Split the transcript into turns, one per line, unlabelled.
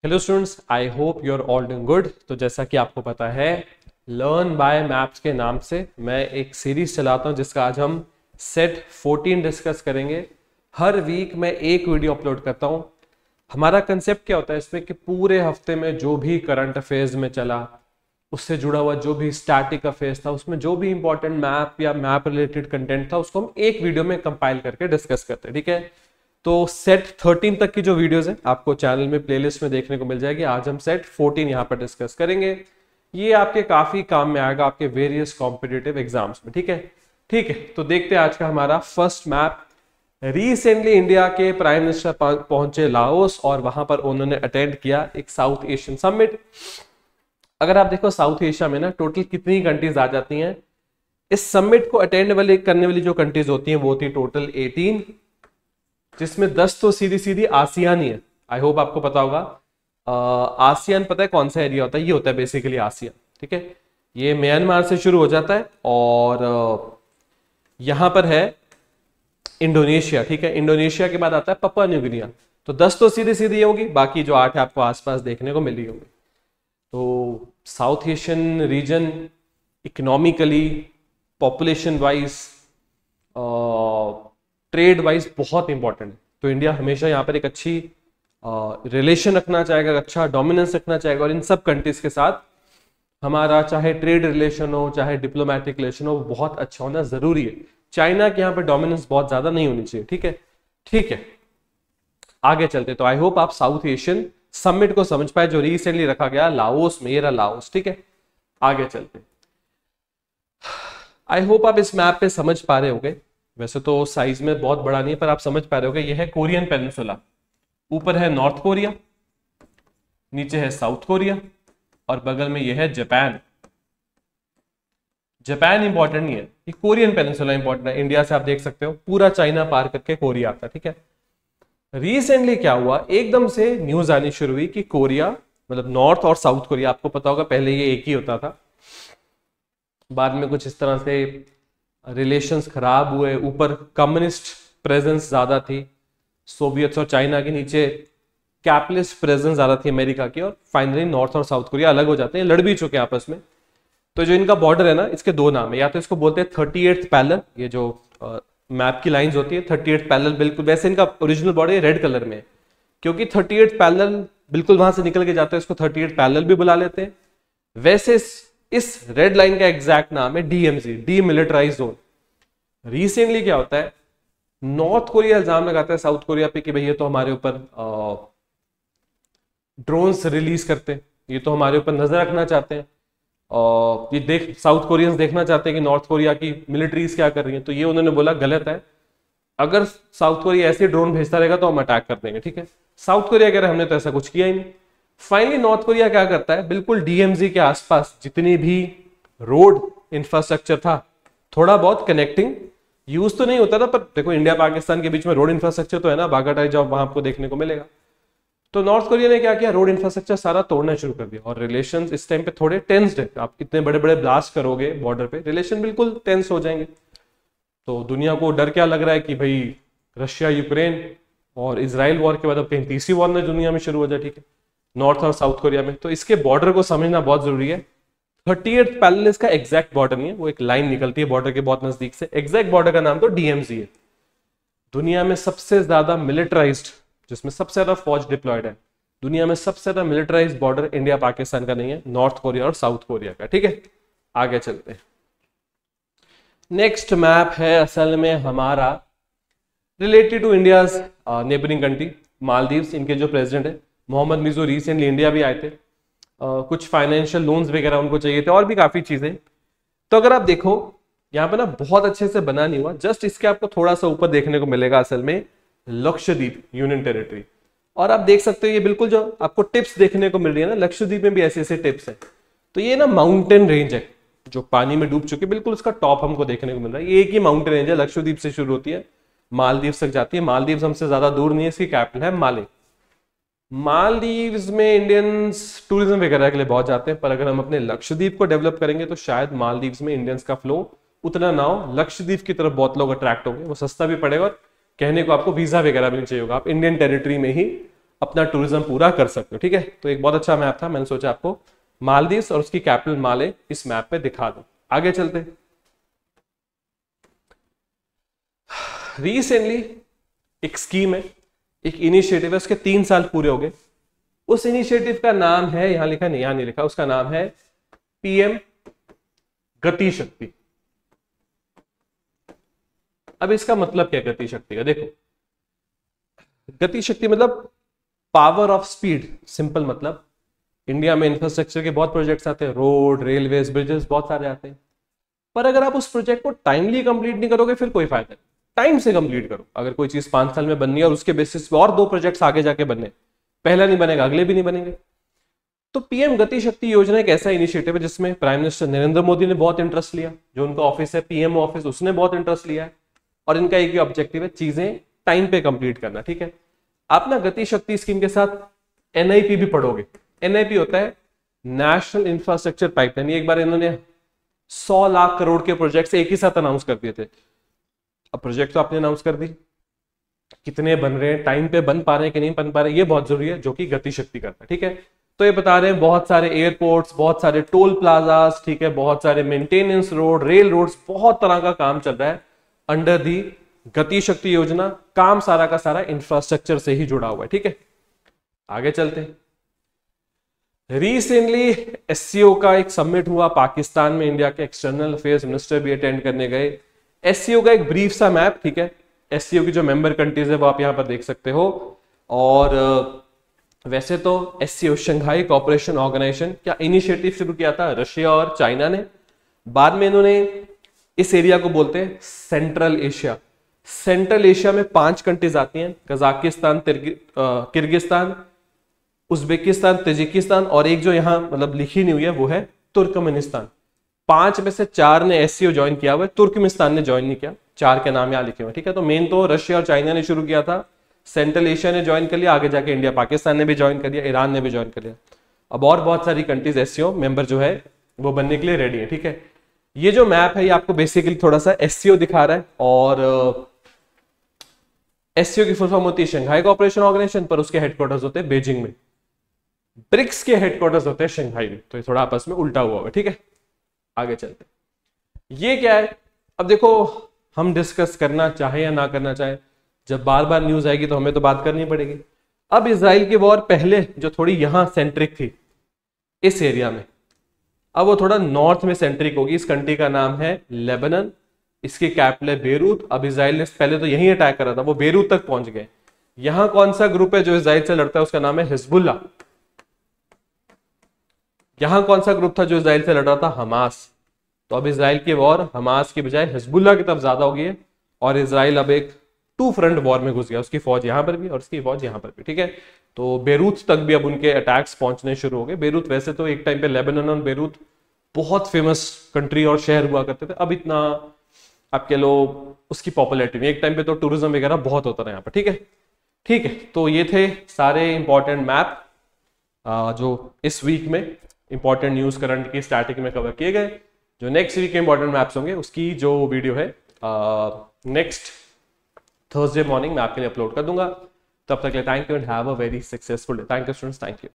Hello students, I hope you are all doing good. तो जैसा कि आपको पता है, लर्न बाय मैप्स के नाम से मैं एक सीरीज चलाता हूं जिसका आज हम सेट 14 डिस्कस करेंगे। हर वीक मैं एक वीडियो अपलोड करता हूं। हमारा कंसेप्ट क्या होता है इसमें कि पूरे हफ्ते में जो भी करंट अफेयर्स में चला, उससे जुड़ा हुआ जो भी स्टैटिक अफेयर्स था, उसमें जो भी इंपॉर्टेंट मैप या मैप रिलेटेड कंटेंट था, उसको हम एक वीडियो में कंपाइल करके डिस्कस करते हैं। ठीक है, तो सेट 13 तक की जो वीडियोस है आपको चैनल में प्लेलिस्ट में देखने को मिल जाएगी। आज हम सेट 14 यहाँ पर डिस्कस करेंगे। ये आपके काफी काम में आएगा आपके वेरियस कॉम्पिटिटिव एग्जाम्स में। ठीक है, ठीक है। तो देखते हैं आज का हमारा फर्स्ट मैप। रिसेंटली इंडिया के प्राइम मिनिस्टर पहुंचे लाओस और वहां पर उन्होंने अटेंड किया एक साउथ एशियन समिट। अगर आप देखो साउथ एशिया में ना टोटल कितनी कंट्रीज आ जाती हैं इस समिट को अटेंड करने वाली जो कंट्रीज होती हैं वो होती है टोटल 18, जिसमें 10 तो सीधी सीधी आसियान ही है। आई होप आपको पता होगा। आसियान पता है कौन सा एरिया होता है? ये होता है बेसिकली आसियान। ठीक है, ये म्यांमार से शुरू हो जाता है और यहां पर है इंडोनेशिया। ठीक है, इंडोनेशिया के बाद आता है पपुआ न्यू गिनिया। तो 10 तो सीधी सीधी होगी, बाकी जो 8 है आपको आसपास देखने को मिल रही होंगी। तो south Asian region economically, population wise, trade wise बहुत इंपॉर्टेंट है। तो इंडिया हमेशा यहाँ पर एक अच्छी रिलेशन रखना चाहेगा, अच्छा डोमिनेंस रखना चाहेगा, और इन सब कंट्रीज के साथ हमारा चाहे ट्रेड रिलेशन हो चाहे डिप्लोमेटिक रिलेशन हो वो बहुत अच्छा होना जरूरी है। चाइना के यहाँ पर डोमिनेंस बहुत ज्यादा नहीं होनी चाहिए। ठीक है, ठीक है, आगे चलते। तो आई होप आप साउथ एशियन समिट को समझ पाए जो रिसेंटली रखा गया लाओस में। ये रहा लाओस। ठीक है, आगे चलते। आई होप आप इस मैप पे समझ पा रहे होंगे। वैसे तो साइज में बहुत बड़ा नहीं है पर आप समझ पा रहे होगे। यह है कोरियन पेनिनसुला। ऊपर है नॉर्थ कोरिया, नीचे है साउथ कोरिया और बगल में यह है जापान। जापान इंपॉर्टेंट नहीं है, ये कोरियन पेनिनसुला इंपॉर्टेंट है। इंडिया से आप देख सकते हो पूरा चाइना पार करके कोरिया आता है। ठीक है, रिसेंटली क्या हुआ, एकदम से न्यूज आनी शुरू हुई कि कोरिया मतलब नॉर्थ और साउथ कोरिया, आपको पता होगा पहले ये एक ही होता था, बाद में कुछ इस तरह से रिलेशंस खराब हुए, ऊपर कम्युनिस्ट प्रेजेंस ज्यादा थी, सोवियत्स और चाइना के नीचे कैपिटलिस्ट प्रेजेंस ज्यादा थी अमेरिका की, और फाइनली नॉर्थ और साउथ कोरिया अलग हो जाते हैं, लड़ भी चुके हैं आपस में। तो जो इनका बॉर्डर है ना, इसके दो नाम है, या तो इसको बोलते हैं 38th पैरेलल, ये जो मैप की लाइंस होती है 38th पैरेलल, बिल्कुल वैसे इनका ओरिजिनल बॉर्डर रेड कलर में है, क्योंकि 38th पैरेलल बिल्कुल वहां से निकल के जाता है, इसको 38th पैरेलल भी बुला लेते हैं। वैसे इस रेड लाइन का एग्जैक्ट नाम है डीएमजी, डीमिलिटराइज्ड जोन। रिसेंटली क्या होता है, नॉर्थ कोरिया इल्जाम लगाता है साउथ कोरिया पे कि भैया तो हमारे ऊपर ड्रोन्स रिलीज करते हैं, ये तो हमारे ऊपर नजर रखना चाहते हैं, और ये साउथ कोरियंस देखना चाहते हैं कि नॉर्थ कोरिया की मिलिट्रीज क्या कर रही है। तो ये उन्होंने बोला गलत है, अगर साउथ कोरिया ऐसे ड्रोन भेजता रहेगा तो हम अटैक कर देंगे। ठीक है, साउथ कोरिया कह रहा है हमने तो ऐसा कुछ किया ही नहीं। फाइनली नॉर्थ कोरिया क्या करता है, बिल्कुल डीएमजी के आसपास जितनी भी रोड इंफ्रास्ट्रक्चर था, थोड़ा बहुत कनेक्टिंग यूज तो नहीं होता था, पर देखो इंडिया पाकिस्तान के बीच में रोड इंफ्रास्ट्रक्चर तो है ना, बागाटाई जाओ वहां आपको देखने को मिलेगा। तो नॉर्थ कोरिया ने क्या किया, रोड इंफ्रास्ट्रक्चर सारा तोड़ना शुरू कर दिया, और रिलेशंस इस टाइम पे थोड़े टेंस्ड है। आप कितने बड़े बड़े ब्लास्ट करोगे बॉर्डर पे, रिलेशन बिल्कुल टेंस हो जाएंगे। तो दुनिया को डर क्या लग रहा है कि भाई रशिया यूक्रेन और इजराइल वॉर के बाद अब कहीं तीसरी वॉर में दुनिया में शुरू हो जाए। ठीक है, नॉर्थ और साउथ कोरिया में। तो इसके बॉर्डर को समझना बहुत जरूरी है। 38th पैरेलल का एग्जैक्ट बॉर्डर नहीं है, वो एक लाइन निकलती है बॉर्डर के बहुत नजदीक से। एग्जैक्ट बॉर्डर का नाम तो डीएमजी है। दुनिया में सबसे ज्यादा मिलिटराइज्ड, जिसमें सबसे ज्यादा फौज डिप्लॉयड है, दुनिया में सबसे ज्यादा मिलिटराइज्ड बॉर्डर इंडिया पाकिस्तान का नहीं है, नॉर्थ कोरिया और साउथ कोरिया का। ठीक है, आगे चलते हैं। नेक्स्ट मैप है असल में हमारा related to India's neighbouring country Maldives. इनके जो प्रेसिडेंट है मोहम्मद मिजू रिसेंटली इंडिया भी आए थे। कुछ फाइनेंशियल लोन्स वगैरह उनको चाहिए थे और भी काफी चीजें। तो अगर आप देखो यहाँ पे ना बहुत अच्छे से बना नहीं हुआ, जस्ट इसके आपको थोड़ा सा ऊपर देखने को मिलेगा असल में लक्षद्वीप यूनियन टेरिटरी। और आप देख सकते हो ये बिल्कुल जो आपको टिप्स देखने को मिल रही है ना, लक्षद्वीप में भी ऐसे ऐसे टिप्स है। तो ये ना माउंटेन रेंज है जो पानी में डूब चुकी है, बिल्कुल उसका टॉप हमको देखने को मिल रहा है। ये एक ही माउंटेन रेंज है, लक्षद्वीप से शुरू होती है, मालदीव तक जाती है। मालदीव हमसे ज्यादा दूर नहीं है, इसकी कैपिटल है माले। मालदीव्स में इंडियंस टूरिज्म वगैरह के लिए बहुत जाते हैं, पर अगर हम अपने लक्षद्वीप को डेवलप करेंगे तो शायद मालदीव्स में इंडियंस का फ्लो उतना ना हो। लक्षद्वीप की तरफ बहुत लोग अट्रैक्ट होंगे, वो सस्ता भी पड़ेगा और कहने को आपको वीजा वगैरह भी नहीं चाहिए होगा, आप इंडियन टेरिटरी में ही अपना टूरिज्म पूरा कर सकते हो। ठीक है, तो एक बहुत अच्छा मैप था, मैंने सोचा आपको मालदीव्स और उसकी कैपिटल माले इस मैप पे दिखा दूं। आगे चलते। रिसेंटली एक स्कीम है, एक इनिशिएटिव है, उसके 3 साल पूरे हो गए। उस इनिशिएटिव का नाम है, यहां लिखा नहीं, यहां नहीं लिखा, उसका नाम है पीएम गति शक्ति। अब इसका मतलब क्या है गति शक्ति का? देखो, गति शक्ति मतलब पावर ऑफ स्पीड। सिंपल मतलब इंडिया में इंफ्रास्ट्रक्चर के बहुत प्रोजेक्ट्स आते हैं, रोड, रेलवेज, ब्रिजेस बहुत सारे आते हैं, पर अगर आप उस प्रोजेक्ट को टाइमली कंप्लीट नहीं करोगे फिर कोई फायदा नहीं। टाइम से कंप्लीट करो। अगर कोई चीज 5 साल में बननी है और उसके बेसिस पे और 2 प्रोजेक्ट्स आगे जाके बनने, पहला नहीं बनेगा अगले भी नहीं बनेंगे। तो पीएम गति शक्ति योजना एक ऐसा इनिशिएटिव है जिसमें प्राइम मिनिस्टर नरेंद्र मोदी ने बहुत इंटरेस्ट लिया, जो उनका ऑफिस है पीएम ऑफिस, उसने बहुत इंटरेस्ट लिया है, और इनका एक ही ऑब्जेक्टिव है चीजें टाइम पे कंप्लीट करना। ठीक है, आप ना गति शक्ति स्कीम के साथ एनआईपी भी पढ़ोगे। एनआईपी होता है नेशनल इंफ्रास्ट्रक्चर पाइपलाइन। एक बार इन्होंने 100 लाख करोड़ के प्रोजेक्ट्स एक ही साथ अनाउंस कर दिए थे। अब प्रोजेक्ट तो आपने अनाउंस कर दी, कितने बन रहे हैं, टाइम पे बन पा रहे हैं कि नहीं बन पा रहे हैं, ये बहुत जरूरी है, जो कि गति शक्ति करता है। ठीक है, तो ये बता रहे हैं बहुत सारे एयरपोर्ट्स, बहुत सारे टोल प्लाजास, ठीक है, बहुत सारे मेंटेनेंस रोड, रेल रोड्स, बहुत तरह का काम चल रहा है अंडर दी गति शक्ति योजना। काम सारा का सारा इंफ्रास्ट्रक्चर से ही जुड़ा हुआ है। ठीक है, आगे चलते हैं। रिसेंटली एससीओ का एक समिट हुआ पाकिस्तान में, इंडिया के एक्सटर्नल अफेयर्स मिनिस्टर भी अटेंड करने गए। एससीओ का एक ब्रीफ सा मैप, ठीक है, एससीओ की जो मेंबर कंट्रीज है वो आप यहां पर देख सकते हो। और वैसे तो एससीओ शंघाई कोऑपरेशन ऑर्गेनाइजेशन क्या इनिशिएटिव शुरू किया था रशिया और चाइना ने। बाद में इन्होंने इस एरिया को बोलते हैं सेंट्रल एशिया। सेंट्रल एशिया में 5 कंट्रीज आती हैं, कजाकिस्तान, किर्गिस्तान, उज्बेकिस्तान, तजिकिस्तान, और एक जो यहां मतलब लिखी नहीं हुई है वो है तुर्कमेनिस्तान। 5 में से 4 ने एससीओ ज्वाइन किया हुआ है, तुर्कमेनिस्तान ने ज्वाइन नहीं किया। 4 के नाम यहां लिखे हुए। ठीक है, तो मेन तो रशिया और चाइना ने शुरू किया था, सेंट्रल एशिया ने ज्वाइन कर लिया, आगे जाके इंडिया पाकिस्तान ने भी ज्वाइन कर लिया, ईरान ने भी ज्वाइन कर लिया। अब और बहुत सारी कंट्रीज एससीओ मेंबर जो है वो बनने के लिए रेडी है। ठीक है, ये जो मैप है ये आपको बेसिकली थोड़ा सा एससीओ दिखा रहा है, और एससीओ की फुल फॉर्म होती है शंघाई कोऑपरेशन ऑर्गेनाइजेशन, पर उसके हेडक्वार्टर्स होते हैं बीजिंग में। ब्रिक्स के हेडक्वार्टर्स होते हैं शंघाई में, तो ये थोड़ा आपस में उल्टा हुआ है। ठीक है, आगे चलते। ये क्या है, अब देखो हम डिस्कस करना चाहे या ना करना चाहे, जब बार बार न्यूज आएगी तो हमें तो बात करनी पड़ेगी। अब इजराइल की वॉर पहले जो थोड़ी यहां सेंट्रिक थी इस एरिया में, अब वो थोड़ा नॉर्थ में सेंट्रिक होगी। इस कंट्री का नाम है लेबनान, इसकी कैपिटल है बेरूत। अब इजराइल ने पहले तो यहीं अटैक करा था, वो बेरूत तक पहुंच गए। यहां कौन सा ग्रुप है जो इजराइल से लड़ता है, उसका नाम है हिजबुल्ला। यहां कौन सा ग्रुप था जो इजराइल से लड़ रहा था, हमास। तो अब इजराइल की वॉर हमास की बजाय हिजबुल्ला की तरफ ज्यादा हो गई है, और इजराइल अब एक 2 फ्रंट वॉर में घुस गया, उसकी फौज यहां पर भी और उसकी फौज यहां पर भी। ठीक है, तो बेरूत तक भी अब उनके अटैक्स पहुंचने शुरू हो गए। बेरूत वैसे तो एक टाइम पे लेबनान और बेरूत बहुत फेमस कंट्री और शहर हुआ करते थे, अब इतना आपके लोग उसकी पॉपुलैरिटी नहीं। एक टाइम पे तो टूरिज्म वगैरह बहुत होता था यहाँ पर। ठीक है, ठीक है, तो ये थे सारे इंपॉर्टेंट मैप जो इस वीक में इंपॉर्टेंट न्यूज करंट की स्टैटिक में कवर किए गए। जो नेक्स्ट वीक के इंपॉर्टेंट मैप्स होंगे उसकी जो वीडियो है नेक्स्ट थर्सडे मॉर्निंग मैं आपके लिए अपलोड कर दूंगा। तब तक के लिए thank you and have a very successful day. Thank you students, thank you.